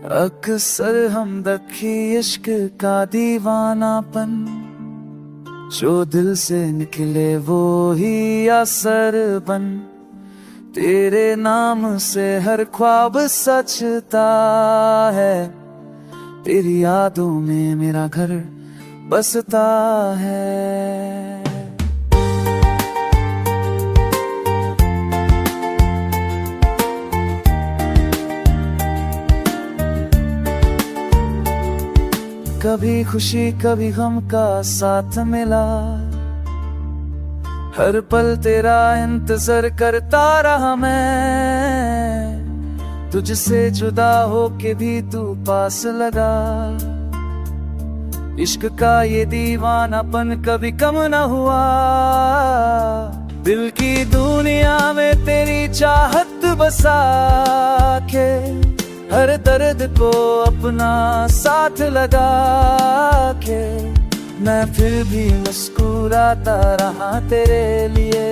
अक्सर हम दखी इश्क का दीवानापन, जो दिल से निकले वो ही असर बन। तेरे नाम से हर ख्वाब सचता है, तेरी यादों में मेरा घर बसता है। कभी खुशी कभी गम का साथ मिला, हर पल तेरा इंतजार करता रहा मैं। तुझसे जुदा होके भी तू पास लगा, इश्क का ये दीवानापन कभी कम न हुआ। दिल की दुनिया में तेरी चाहत बसा के, हर दर्द को अपना साथ लगा के, मैं फिर भी मुस्कुराता रहा तेरे लिए।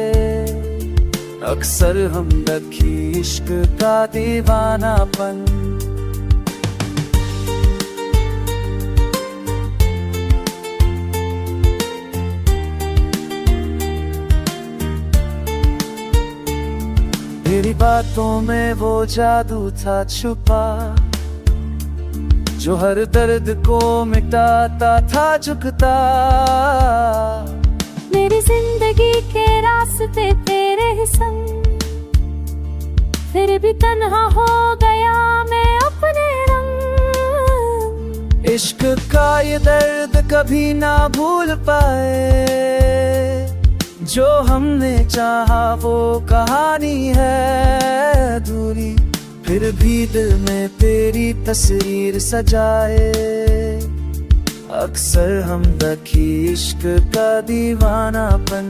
अक्सर हम दखी इश्क का दीवानापन, तेरी बातों में वो जादू था छुपा, जो हर दर्द को मिटाता था झुकता। मेरी जिंदगी के रास्ते तेरे ही संग, फिर भी तन्हा हो गया मैं अपने रंग। इश्क का ये दर्द कभी ना भूल पाए, जो हमने चाहा वो कहानी है अधूरी। फिर भी दिल में तेरी तस्वीर सजाए, अक्सर हम दखी इश्क का दीवानापन।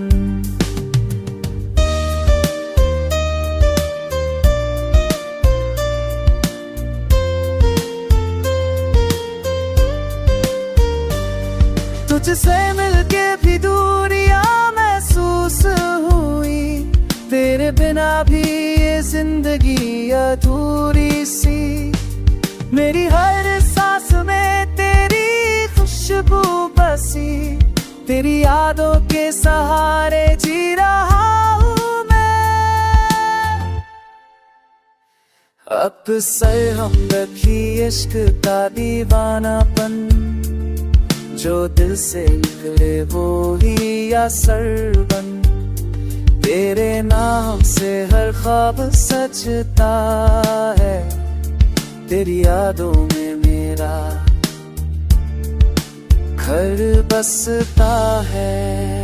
तुझसे मिलके भी दूरियां महसूस हुई, तेरे बिना भी ये जिंदगी अधूरी सी। मेरी हर सांस में तेरी खुशबू बसी, तेरी यादों के सहारे जी रहा हूँ मैं। अक्सर हम दखी इश्क का दीवानापन, जो दिल से निकले वो ही असर बन। तेरे नाम से हर ख्वाब सचता है, तेरी यादों में मेरा घर बसता है।